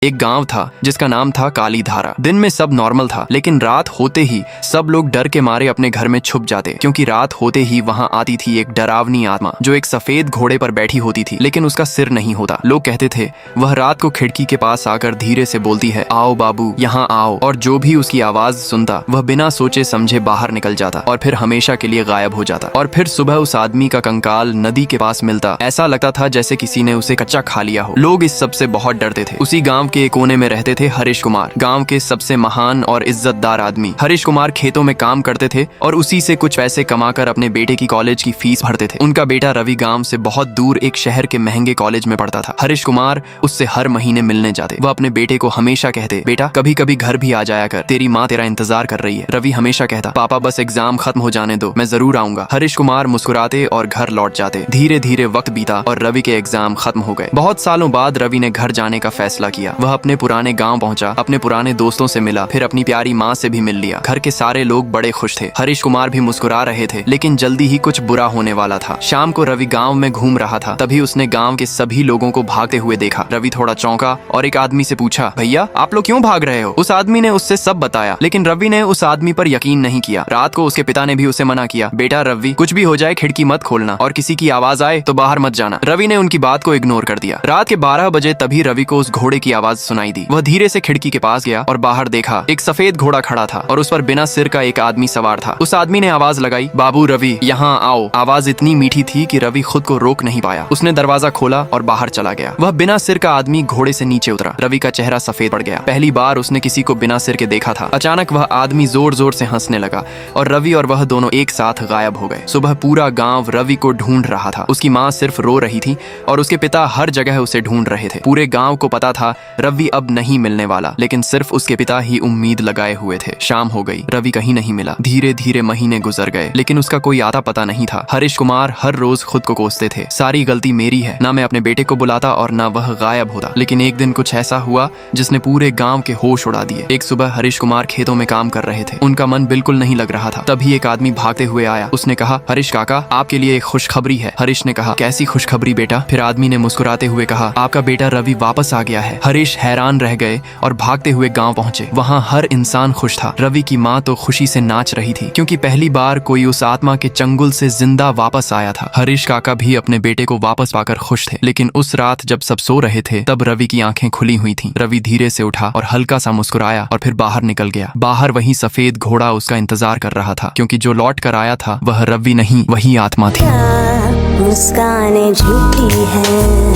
एक गांव था जिसका नाम था काली धारा। दिन में सब नॉर्मल था, लेकिन रात होते ही सब लोग डर के मारे अपने घर में छुप जाते, क्योंकि रात होते ही वहां आती थी एक डरावनी आत्मा जो एक सफेद घोड़े पर बैठी होती थी, लेकिन उसका सिर नहीं होता। लोग कहते थे वह रात को खिड़की के पास आकर धीरे से बोलती है, आओ बाबू यहाँ आओ, और जो भी उसकी आवाज सुनता वह बिना सोचे समझे बाहर निकल जाता और फिर हमेशा के लिए गायब हो जाता। और फिर सुबह उस आदमी का कंकाल नदी के पास मिलता। ऐसा लगता था जैसे किसी ने उसे कच्चा खा लिया हो। लोग इस सब से बहुत डरते थे। उसी गांव के एक कोने में रहते थे हरीश कुमार, गांव के सबसे महान और इज्जतदार आदमी। हरीश कुमार खेतों में काम करते थे और उसी से कुछ पैसे कमाकर अपने बेटे की कॉलेज की फीस भरते थे। उनका बेटा रवि गांव से बहुत दूर एक शहर के महंगे कॉलेज में पढ़ता था। हरीश कुमार उससे हर महीने मिलने जाते। वह अपने बेटे को हमेशा कहते, बेटा कभी कभी घर भी आ जाया कर, तेरी माँ तेरा इंतजार कर रही है। रवि हमेशा कहता, पापा बस एग्जाम खत्म हो जाने दो, मैं जरूर आऊंगा। हरीश कुमार मुस्कुराते और घर लौट जाते। धीरे धीरे वक्त बीता और रवि के एग्जाम खत्म हो गए। बहुत सालों बाद रवि ने घर जाने का फैसला किया। वह अपने पुराने गांव पहुंचा, अपने पुराने दोस्तों से मिला, फिर अपनी प्यारी माँ से भी मिल लिया। घर के सारे लोग बड़े खुश थे। हरीश कुमार भी मुस्कुरा रहे थे, लेकिन जल्दी ही कुछ बुरा होने वाला था। शाम को रवि गांव में घूम रहा था, तभी उसने गांव के सभी लोगों को भागते हुए देखा। रवि थोड़ा चौंका और एक आदमी से पूछा, भैया आप लोग क्यों भाग रहे हो? उस आदमी ने उससे सब बताया, लेकिन रवि ने उस आदमी पर यकीन नहीं किया। रात को उसके पिता ने भी उसे मना किया, बेटा रवि कुछ भी हो जाए खिड़की मत खोलना और किसी की आवाज आए तो बाहर मत जाना। रवि ने उनकी बात को इग्नोर कर दिया। रात के 12 बजे तभी रवि को उस घोड़े की आवाज सुनाई दी। वह धीरे से खिड़की के पास गया और बाहर देखा एक सफेद घोड़ा खड़ा था और उस पर बिना सिर का एक आदमी सवार था। उस आदमी ने आवाज लगाई, बाबू रवि यहाँ आओ। आवाज इतनी मीठी थी कि रवि खुद को रोक नहीं पाया। उसने दरवाजा खोला और बाहर चला गया। वह बिना सिर का आदमी घोड़े से नीचे उतरा। रवि का चेहरा सफेद पड़ गया। पहली बार उसने किसी को बिना सिर के देखा था। अचानक वह आदमी जोर जोर से हंसने लगा और रवि और वह दोनों एक साथ गायब हो गए। सुबह पूरा गांव रवि को ढूंढ रहा था। उसकी माँ सिर्फ रो रही थी और उसके पिता हर जगह उसे ढूंढ रहे थे। पूरे गांव को पता था रवि अब नहीं मिलने वाला, लेकिन सिर्फ उसके पिता ही उम्मीद लगाए हुए थे। शाम हो गई, रवि कहीं नहीं मिला। धीरे धीरे महीने गुजर गए, लेकिन उसका कोई आता पता नहीं था। हरीश कुमार हर रोज खुद को कोसते थे, सारी गलती मेरी है, ना मैं अपने बेटे को बुलाता और ना वह गायब होता। लेकिन एक दिन कुछ ऐसा हुआ जिसने पूरे गांव के होश उड़ा दिए। एक सुबह हरीश कुमार खेतों में काम कर रहे थे। उनका मन बिल्कुल नहीं लग रहा था। तभी एक आदमी भागते हुए आया। उसने कहा, हरीश काका आपके लिए एक खुशखबरी है। हरीश ने कहा, कैसी खुशखबरी बेटा? फिर आदमी ने मुस्कुराते हुए कहा, आपका बेटा रवि वापस आ गया है। हरीश हैरान रह गए और भागते हुए गांव पहुंचे। वहां हर इंसान खुश था। रवि की माँ तो खुशी से नाच रही थी, क्योंकि पहली बार कोई उस आत्मा के चंगुल से जिंदा वापस आया था। हरीश काका भी अपने बेटे को वापस पाकर खुश थे। लेकिन उस रात जब सब सो रहे थे, तब रवि की आंखें खुली हुई थीं। रवि धीरे से उठा और हल्का सा मुस्कुराया और फिर बाहर निकल गया। बाहर वही सफेद घोड़ा उसका इंतजार कर रहा था, क्योंकि जो लौट कर आया था वह रवि नहीं, वही आत्मा थी। मुस्कान झूठी है।